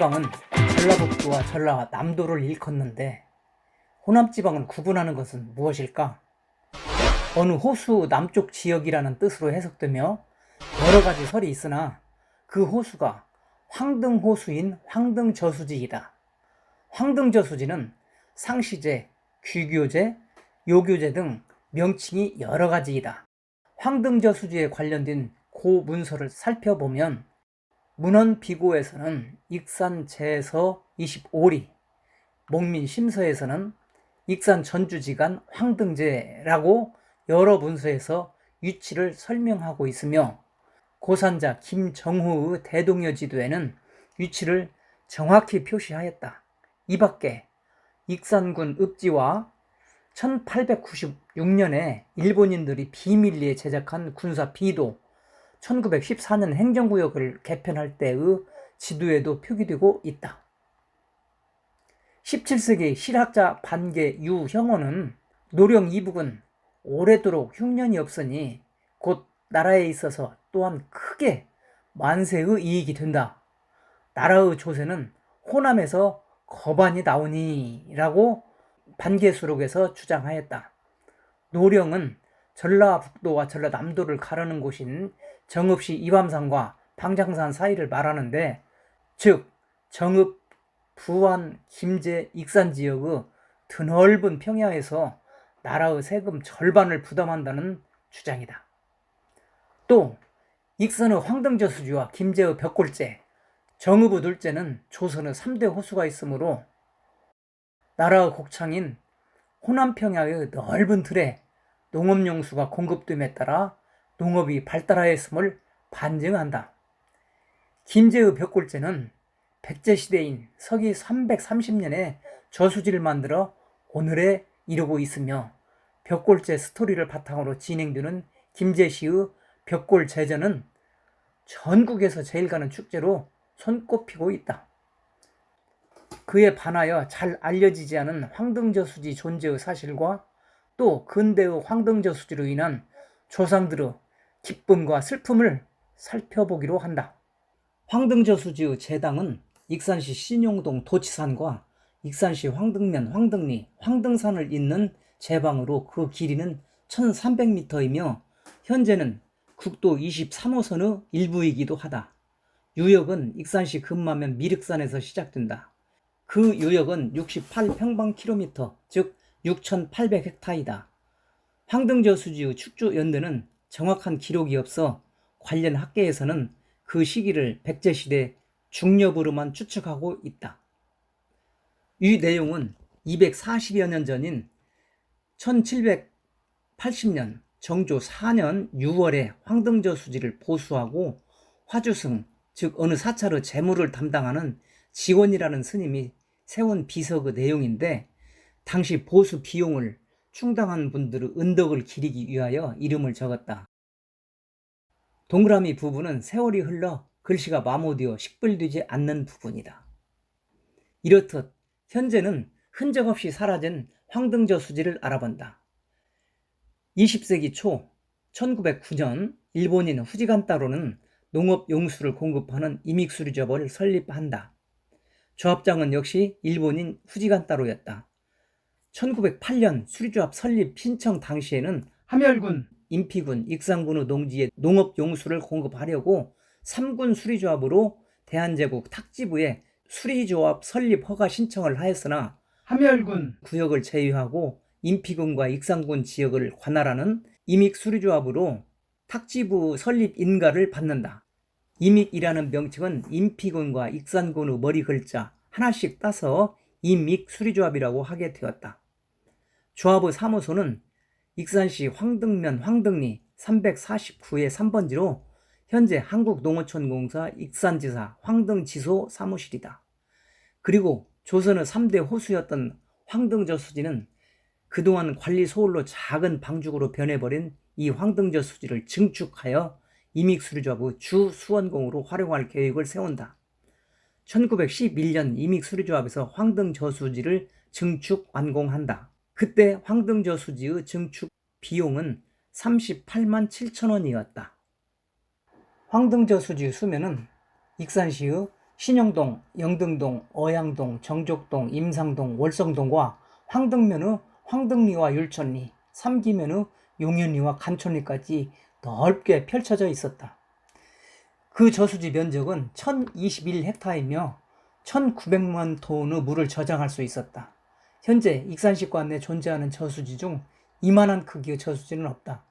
호남지방은 전라북도와 전라남도를 일컫는데 호남지방을 구분하는 것은 무엇일까? 어느 호수 남쪽 지역이라는 뜻으로 해석되며 여러 가지 설이 있으나 그 호수가 황등호수인 황등저수지이다. 황등저수지는 상시제, 귀교제, 요교제 등 명칭이 여러 가지이다. 황등저수지에 관련된 고문서를 살펴보면 문헌비고에서는 익산제서 25리, 목민심서에서는 익산전주지간 황등제라고 여러 문서에서 위치를 설명하고 있으며 고산자 김정후의 대동여지도에는 위치를 정확히 표시하였다. 이 밖에 익산군 읍지와 1896년에 일본인들이 비밀리에 제작한 군사 비도, 1914년 행정구역을 개편할 때의 지도에도 표기되고 있다. 17세기 실학자 반계 유형원은 노령 이북은 오래도록 흉년이 없으니 곧 나라에 있어서 또한 크게 만세의 이익이 된다. 나라의 조세는 호남에서 거반이 나오니 라고 반계수록에서 주장하였다. 노령은 전라북도와 전라남도를 가르는 곳인 정읍시 이밤산과 방장산 사이를 말하는데, 즉 정읍, 부안, 김제, 익산 지역의 드넓은 평야에서 나라의 세금 절반을 부담한다는 주장이다. 또 익산의 황등저수지와 김제의 벽골제, 정읍의 둘째는 조선의 3대 호수가 있으므로 나라의 곡창인 호남평야의 넓은 틀에 농업용수가 공급됨에 따라 농업이 발달하였음을 반증한다. 김제의 벽골제는 백제시대인 서기 330년에 저수지를 만들어 오늘에 이르고 있으며 벽골제 스토리를 바탕으로 진행되는 김제시의 벽골제전은 전국에서 제일 가는 축제로 손꼽히고 있다. 그에 반하여 잘 알려지지 않은 황등저수지 존재의 사실과 또 근대의 황등저수지로 인한 조상들의 기쁨과 슬픔을 살펴보기로 한다. 황등저수지의 제당은 익산시 신용동 도치산과 익산시 황등면, 황등리, 황등산을 잇는 제방으로 그 길이는 1300m이며 현재는 국도 23호선의 일부이기도 하다. 유역은 익산시 금마면 미륵산에서 시작된다. 그 유역은 68평방킬로미터, 즉 6800헥타이다. 황등저수지의 축조 연대는 정확한 기록이 없어 관련 학계에서는 그 시기를 백제시대 중엽으로만 추측하고 있다. 이 내용은 240여 년 전인 1780년 정조 4년 6월에 황등저수지를 보수하고 화주승, 즉 어느 사찰의 재물을 담당하는 직원이라는 스님이 세운 비석의 내용인데, 당시 보수 비용을 충당한 분들의 은덕을 기리기 위하여 이름을 적었다. 동그라미 부분은 세월이 흘러 글씨가 마모되어 식별되지 않는 부분이다. 이렇듯 현재는 흔적 없이 사라진 황등저수지를 알아본다. 20세기 초 1909년 일본인 후지간타로는 농업용수를 공급하는 이믹수리조업을 설립한다. 조합장은 역시 일본인 후지간타로였다. 1908년 수리조합 설립 신청 당시에는 함열군, 인피군, 익산군의 농지에 농업용수를 공급하려고 3군 수리조합으로 대한제국 탁지부에 수리조합 설립 허가 신청을 하였으나 함열군 구역을 제외하고 인피군과 익산군 지역을 관할하는 임익수리조합으로 탁지부 설립 인가를 받는다. 임익이라는 명칭은 인피군과 익산군의 머리 글자 하나씩 따서 임익수리조합이라고 하게 되었다. 조합의 사무소는 익산시 황등면 황등리 349의 3번지로 현재 한국농어촌공사 익산지사 황등지소 사무실이다. 그리고 조선의 3대 호수였던 황등저수지는 그동안 관리 소홀로 작은 방죽으로 변해버린 이 황등저수지를 증축하여 임익수리조합의 주 수원공으로 활용할 계획을 세운다. 1911년 임익수리조합에서 황등저수지를 증축 완공한다. 그때 황등저수지의 증축 비용은 38만 7천 원이었다. 황등저수지의 수면은 익산시의 신영동, 영등동, 어양동, 정족동, 임상동, 월성동과 황등면의 황등리와 율촌리, 삼기면의 용현리와 간촌리까지 넓게 펼쳐져 있었다. 그 저수지 면적은 1021헥타르이며 1900만 톤의 물을 저장할 수 있었다. 현재 익산시권 내 존재하는 저수지 중 이만한 크기의 저수지는 없다.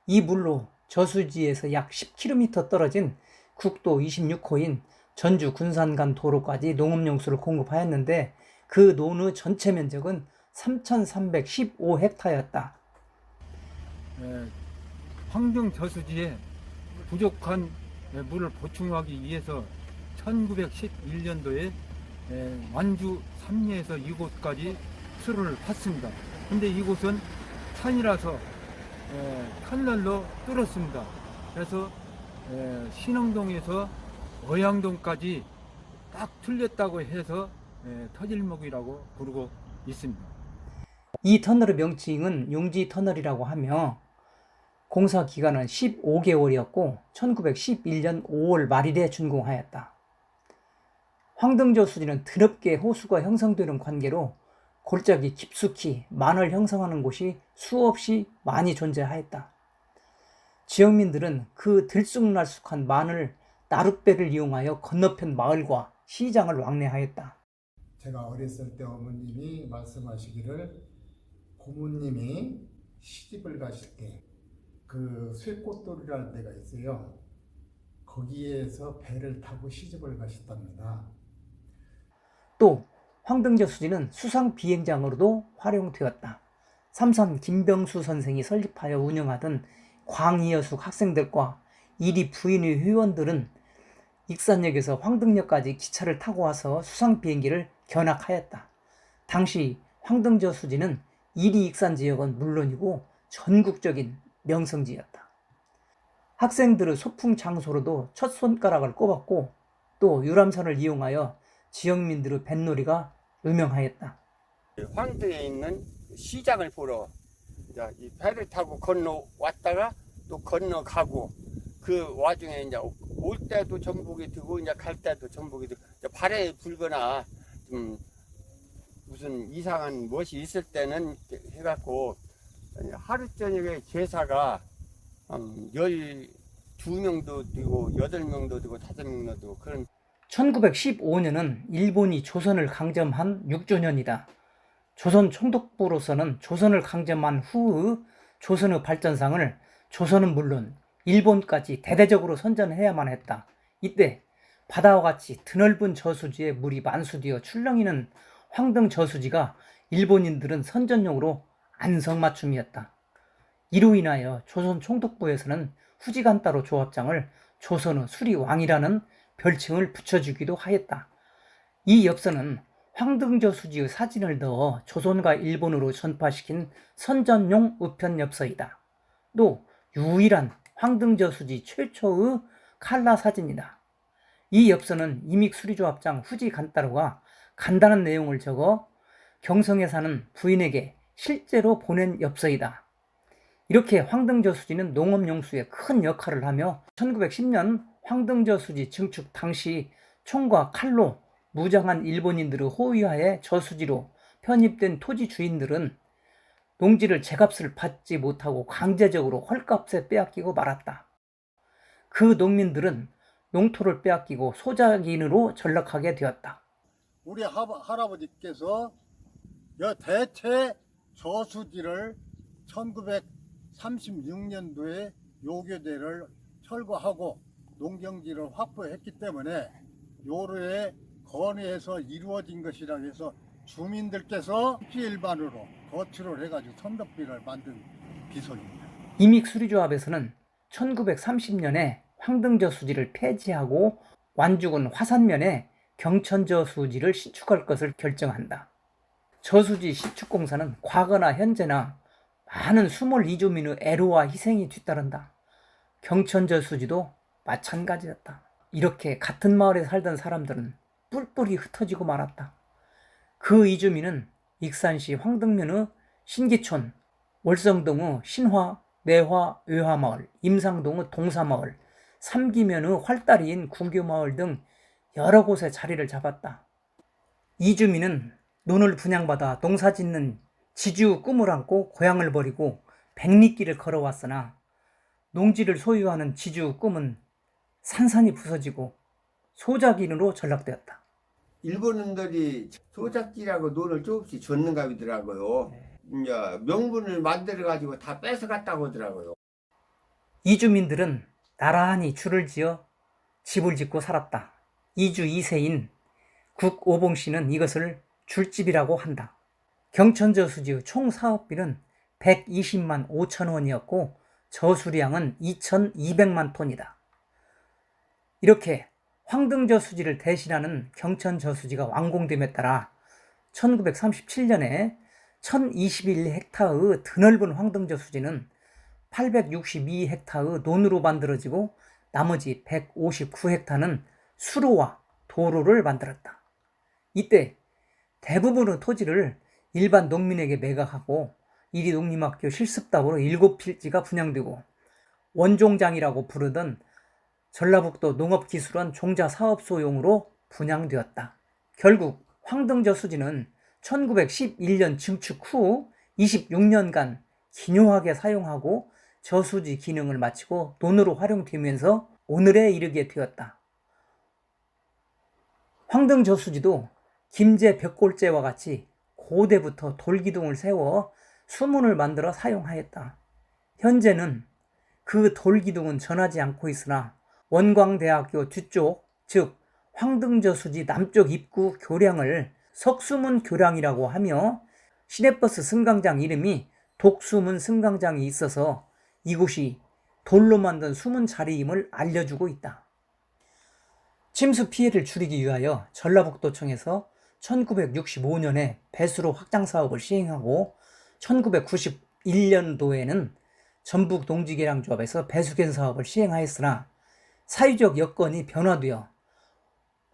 이 물로 저수지에서 약 10km 떨어진 국도 26호인 전주 군산간 도로까지 농업용수를 공급하였는데 그 논의 전체 면적은 3,315헥타르였다. 황등 저수지에 부족한 물을 보충하기 위해서 1911년도에 완주 삼리에서 이곳까지 수로를 팠습니다. 근데 이곳은 산이라서 터널로 뚫었습니다. 그래서 신흥동에서 어양동까지 딱 틀렸다고 해서 터질목이라고 부르고 있습니다. 이 터널의 명칭은 용지터널이라고 하며 공사 기간은 15개월이었고 1911년 5월 말일에 준공하였다. 황등저수지는 드럽게 호수가 형성되는 관계로 골짜기 깊숙이 만을 형성하는 곳이 수없이 많이 존재하였다. 지역민들은 그 들쑥날쑥한 만을 나룻배를 이용하여 건너편 마을과 시장을 왕래하였다. 제가 어렸을 때 어머님이 말씀하시기를 고모님이 시집을 가실 때 그 쇠꽃돌이라는 데가 있어요. 거기에서 배를 타고 시집을 가셨답니다. 또 황등저수지는 수상 비행장으로도 활용되었다. 삼선 김병수 선생이 설립하여 운영하던 광이여숙 학생들과 이리 부인의 회원들은 익산역에서 황등역까지 기차를 타고 와서 수상 비행기를 견학하였다. 당시 황등저수지는 이리 익산 지역은 물론이고 전국적인 명성지였다. 학생들의 소풍 장소로도 첫 손가락을 꼽았고 또 유람선을 이용하여 지역민들의 뱃놀이가 유명하였다. 황등에 있는 시장을 보러 이제 이 배를 타고 건너왔다가 또 건너가고 그 와중에 이제 올 때도 전복이 되고 이제 갈 때도 전복이 되고 발에 불거나 좀 무슨 이상한 무엇이 있을 때는 해갖고 하루 저녁에 제사가 12명도 되고 8명도 되고 5명도 되고 그런. 1915년은 일본이 조선을 강점한 6주년이다. 조선 총독부로서는 조선을 강점한 후의 조선의 발전상을 조선은 물론 일본까지 대대적으로 선전해야만 했다. 이때 바다와 같이 드넓은 저수지에 물이 만수되어 출렁이는 황등 저수지가 일본인들은 선전용으로 안성맞춤이었다. 이로 인하여 조선 총독부에서는 후지간따로 조합장을 조선의 수리왕이라는 별칭을 붙여주기도 하였다. 이 엽서는 황등저수지의 사진을 넣어 조선과 일본으로 전파시킨 선전용 우편엽서이다. 또 유일한 황등저수지 최초의 칼라 사진이다. 이 엽서는 이믹수리조합장 후지간따로가 간단한 내용을 적어 경성에 사는 부인에게 실제로 보낸 엽서이다. 이렇게 황등저수지는 농업용수에 큰 역할을 하며 1910년 황등저수지 증축 당시 총과 칼로 무장한 일본인들의 호위하에 저수지로 편입된 토지 주인들은 농지를 제값을 받지 못하고 강제적으로 헐값에 빼앗기고 말았다. 그 농민들은 농토를 빼앗기고 소작인으로 전락하게 되었다. 우리 할아버지께서 대체 저수지를 1936년도에 요교대를 철거하고 농경지를 확보했기 때문에 요로에 건의해서 이루어진 것이라 해서 주민들께서 일반으로 거치를 해가지고 천덕비를 만든 비석입니다. 이믹수리조합에서는 1930년에 황등저수지를 폐지하고 완주군 화산면에 경천저수지를 신축할 것을 결정한다. 저수지 신축공사는 과거나 현재나 많은 수몰 이주민의 애로와 희생이 뒤따른다. 경천저수지도 마찬가지였다. 이렇게 같은 마을에 살던 사람들은 뿔뿔이 흩어지고 말았다. 그 이주민은 익산시 황등면의 신기촌, 월성동의 신화, 내화, 외화마을, 임상동의 동사마을, 삼기면의 활다리인 궁교마을 등 여러 곳에 자리를 잡았다. 이주민은 논을 분양받아 농사짓는 지주 꿈을 안고 고향을 버리고 백리길을 걸어왔으나 농지를 소유하는 지주 꿈은 산산이 부서지고 소작인으로 전락되었다. 일본인들이 소작지라고 논을 조금씩 줬는가 보더라고요. 이제 명분을 만들어가지고 다 뺏어갔다고 하더라고요. 이주민들은 나란히 줄을 지어 집을 짓고 살았다. 이주 2세인 국오봉씨는 이것을 줄집이라고 한다. 경천저수지의 총 사업비는 120만 5천 원이었고 저수량은 2,200만 톤이다. 이렇게 황등저수지를 대신하는 경천저수지가 완공됨에 따라 1937년에 1021헥타의 드넓은 황등저수지는 862헥타의 논으로 만들어지고 나머지 159헥타는 수로와 도로를 만들었다. 이때 대부분의 토지를 일반 농민에게 매각하고 이리농림학교 실습답으로 7필지가 분양되고 원종장이라고 부르던 전라북도 농업기술원 종자사업소용으로 분양되었다. 결국 황등저수지는 1911년 증축 후 26년간 기묘하게 사용하고 저수지 기능을 마치고 논으로 활용되면서 오늘에 이르게 되었다. 황등저수지도 김제 벽골제와 같이 고대부터 돌기둥을 세워 수문을 만들어 사용하였다. 현재는 그 돌기둥은 전하지 않고 있으나 원광대학교 뒤쪽, 즉 황등저수지 남쪽 입구 교량을 석수문 교량이라고 하며 시내버스 승강장 이름이 독수문 승강장이 있어서 이곳이 돌로 만든 수문 자리임을 알려주고 있다. 침수 피해를 줄이기 위하여 전라북도청에서 1965년에 배수로 확장 사업을 시행하고 1991년도에는 전북 농지개량조합에서 배수견 사업을 시행하였으나 사회적 여건이 변화되어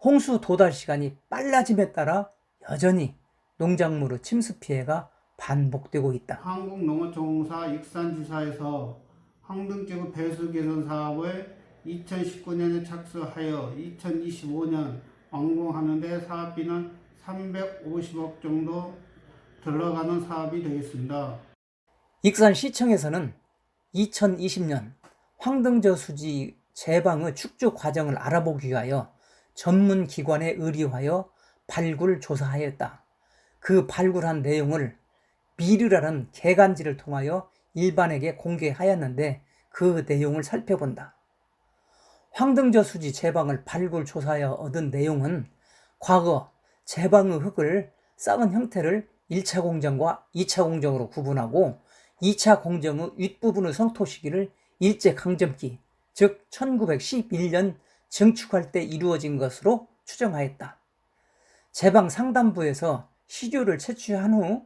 홍수 도달 시간이 빨라짐에 따라 여전히 농작물의 침수 피해가 반복되고 있다. 한국농어조공사 익산지사에서 황등지구 배수 개선 사업을 2019년에 착수하여 2025년 완공하는 데 사업비는 350억 정도 들어가는 사업이 되겠습니다. 익산시청에서는 2020년 황등저수지 제방의 축조 과정을 알아보기 위하여 전문기관에 의뢰하여 발굴 조사하였다. 그 발굴한 내용을 미르라는 개간지를 통하여 일반에게 공개하였는데 그 내용을 살펴본다. 황등저수지 제방을 발굴 조사하여 얻은 내용은 과거 제방의 흙을 쌓은 형태를 1차 공정과 2차 공정으로 구분하고 2차 공정의 윗부분의 성토 시기를 일제강점기, 즉 1911년 증축할 때 이루어진 것으로 추정하였다. 제방 상단부에서 시료를 채취한 후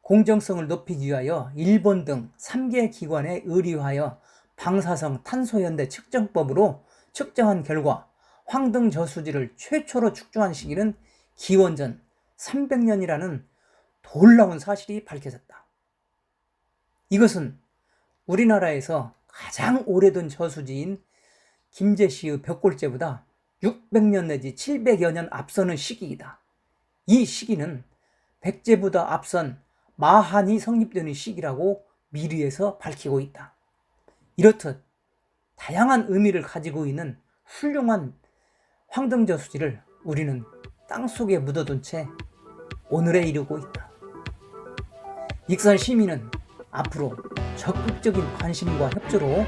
공정성을 높이기 위하여 일본 등 3개 기관에 의뢰하여 방사성 탄소연대 측정법으로 측정한 결과 황등저수지를 최초로 축조한 시기는 기원전 300년이라는 놀라운 사실이 밝혀졌다. 이것은 우리나라에서 가장 오래된 저수지인 김제시의 벽골제보다 600년 내지 700여 년 앞서는 시기이다. 이 시기는 백제보다 앞선 마한이 성립되는 시기라고 미리에서 밝히고 있다. 이렇듯 다양한 의미를 가지고 있는 훌륭한 황등저수지를 우리는 땅속에 묻어둔 채 오늘에 이르고 있다. 익산 시민은 앞으로 적극적인 관심과 협조로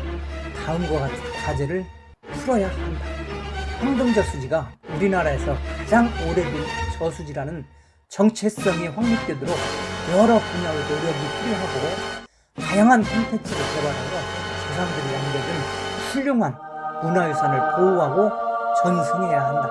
다음과 같은 과제를 풀어야 한다. 황등저수지가 우리나라에서 가장 오래된 저수지라는 정체성이 확립되도록 여러 분야의 노력이 필요하고 다양한 콘텐츠를 개발하여 조상들이 남겨준 훌륭한 문화유산을 보호하고 전승해야 한다.